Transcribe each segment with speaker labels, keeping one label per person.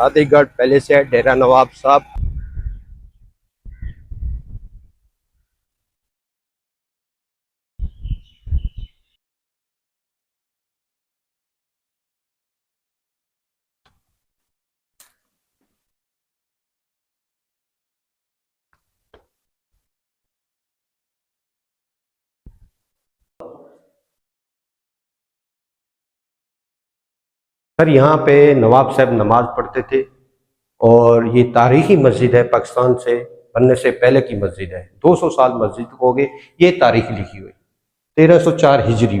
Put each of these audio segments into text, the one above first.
Speaker 1: आदिगढ़ palace है, डेरा नवाब साहब। Sir यहाँ पे नवाब साहब नमाज पढ़ते थे और ये तारीखी मस्जिद है, पाकिस्तान से बनने से पहले की मस्जिद है। 200 साल मस्जिद हो गए। ये तारीख लिखी हुई 1304 हिजरी।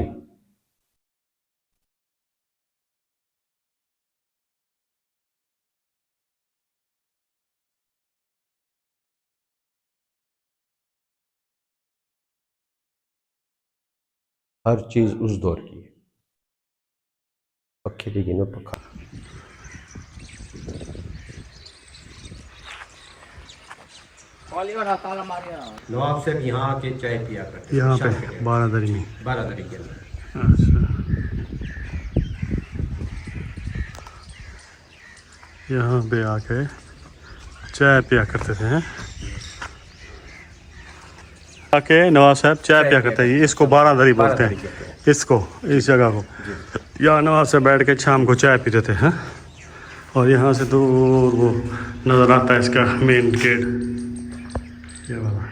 Speaker 1: हर चीज उस दौर की है। पक्के देखिए ना, पक्का। नवाब साहब यहाँ आके चाय पिया करते
Speaker 2: यहाँ
Speaker 1: शाम
Speaker 2: पे
Speaker 1: के टाइम,
Speaker 2: बारादरी में।
Speaker 1: 12 तारीख के अंदर।
Speaker 2: अच्छा, यहाँ पे आके चाय पिया करते थे हैं? आके नवाब साहब चाय पिया करते हैं। इसको बारादरी बोलते हैं, इसको, इस जगह को। यहाँ नवाब साहब बैठ के शाम को चाय पीते थे हैं। और यहाँ से दूर वो नज़र आता है इसका मेन गेट, ये वाला।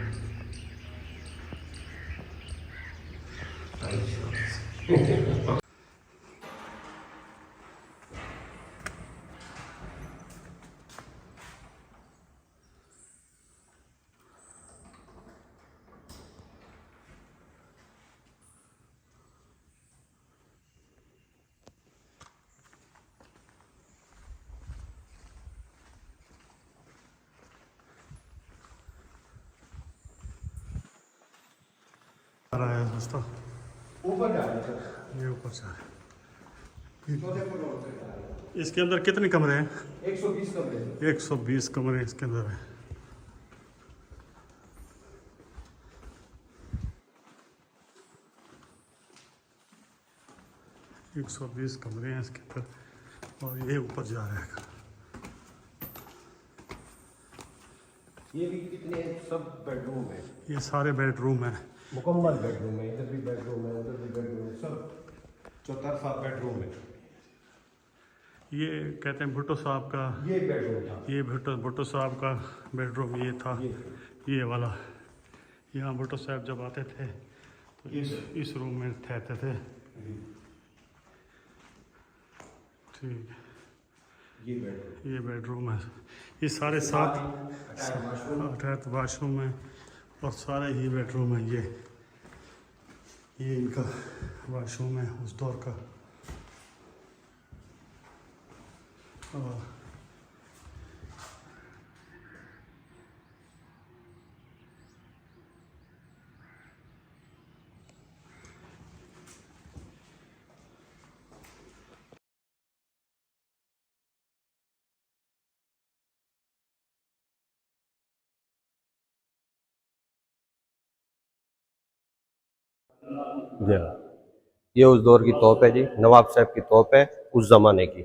Speaker 2: आ रहा है दोस्तों,
Speaker 1: ऊपर जा रहे हैं।
Speaker 2: ये ऊपर से। इसके अंदर कितने कमरे हैं?
Speaker 1: 120 कमरे।
Speaker 2: 120 कमरे इसके अंदर है। एक 120 कमरे हैं इसके अंदर। और ये ऊपर जा रहा है।
Speaker 1: ये भी कितने सब बेडरूम है।
Speaker 2: ये सारे बेडरूम हैं,
Speaker 1: मुकम्मल बेडरूम है। इधर भी बेडरूम है, उधर भी बेडरूम है, सब चौतरफा बेडरूम है।
Speaker 2: ये कहते हैं भुट्टो साहब का,
Speaker 1: ये बेडरूम था।
Speaker 2: ये भुट्टो साहब का बेडरूम ये था, ये वाला। यहाँ भुट्टो साहब जब आते थे तो इस रूम में ठहरते थे। ठीक, ये बेडरूम है। ये सारे 7 अटैच वाशरूम है और सारे ही बेडरूम है। ये इनका वाशरूम है उस दौर का। और
Speaker 1: जी हाँ, ये उस दौर की तोप है जी, नवाब साहब की तोप है उस जमाने की,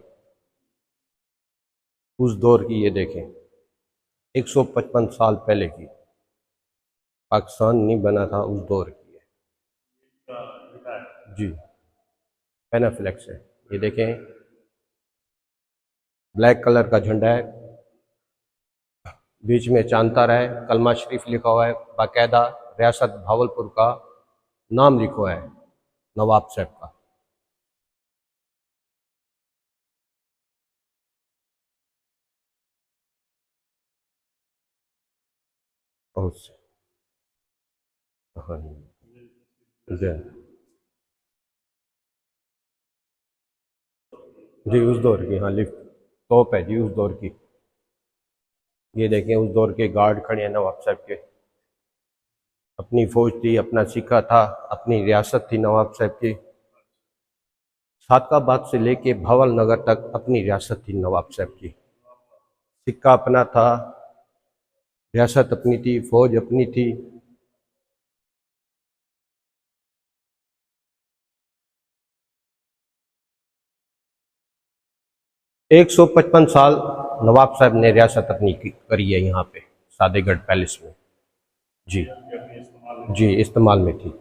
Speaker 1: उस दौर की। ये देखें, 155 साल पहले की। पाकिस्तान नहीं बना था उस दौर की है जी। पेनाफ्लेक्स है, ये देखें, ब्लैक कलर का झंडा है, बीच में चांद तारा है, कलमा शरीफ लिखा हुआ है, बाकायदा रियासत भावलपुर का नाम लिखा हुआ है नवाब साहब का। बहुत से, हाँ जी जी, उस दौर की। हाँ, लिफ्ट तोप है जी उस दौर की। ये देखें, उस दौर के गार्ड खड़े हैं नवाब साहब के। अपनी फौज थी, अपना सिक्का था, अपनी रियासत थी नवाब साहब की। सादकाबाद से लेके भवल नगर तक अपनी रियासत थी नवाब साहब की। सिक्का अपना था, रियासत अपनी थी, फौज अपनी थी, 155 साल नवाब साहब ने रियासत अपनी करी है यहाँ पे सादेगढ़ पैलेस में। जी जी, इस्तेमाल में थी।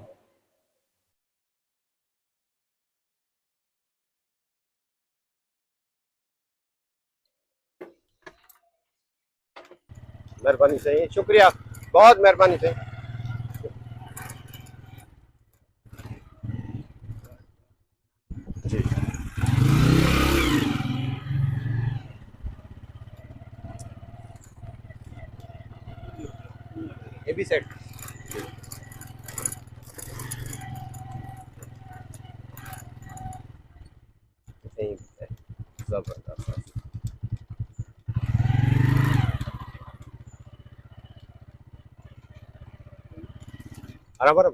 Speaker 1: मेहरबानी से, शुक्रिया, बहुत मेहरबानी से। जी ये भी सेट जबरदस्त। बराबर।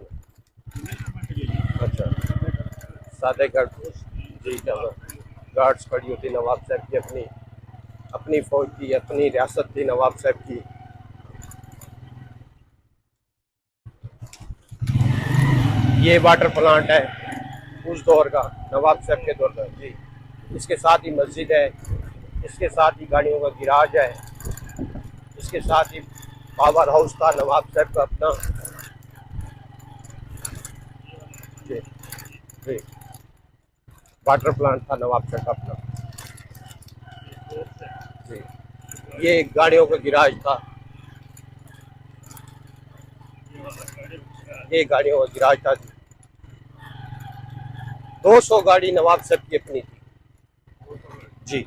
Speaker 1: अच्छा, सादेगढ़ जी, गार्ड्स खड़ी होती नवाब साहब की, अपनी अपनी फौज की, अपनी रियासत थी नवाब साहब की। ये वाटर प्लांट है उस दौर का, नवाब साहब के दौर का जी। इसके साथ ही मस्जिद है, इसके साथ ही गाड़ियों का गिराज है, इसके साथ ही पावर हाउस था नवाब साहब का अपना। जी जी, वाटर प्लांट था नवाब साहब का अपना जी। ये गाड़ियों का गिराज था, ये गाड़ियों का गिराज था जी। 200 गाड़ी नवाब साहब की अपनी थी जी,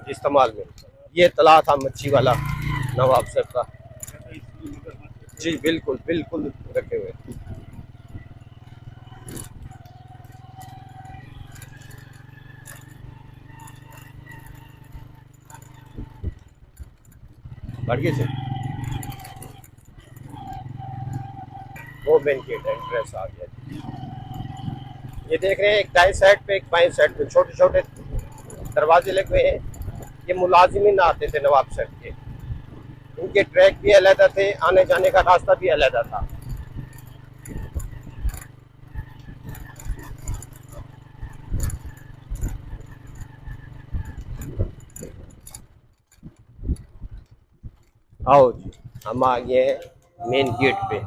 Speaker 1: इस्तेमाल में। ये तला था मच्छी वाला नवाब साहब का जी, बिल्कुल बिल्कुल रखे हुए। बढ़िया से वो मेन गेट एंट्रेंस आ गया। ये देख रहे हैं, एक दाएं साइड पे एक बाएं साइड पे छोटे छोटे दरवाजे लगे हुए हैं। ये मुलाजिमीन आते थे नवाब साहब के, इनके ट्रैक भी अलग थे, आने जाने का रास्ता भी अलग था। आओ जी, हम आ गए हैं मेन गेट पे।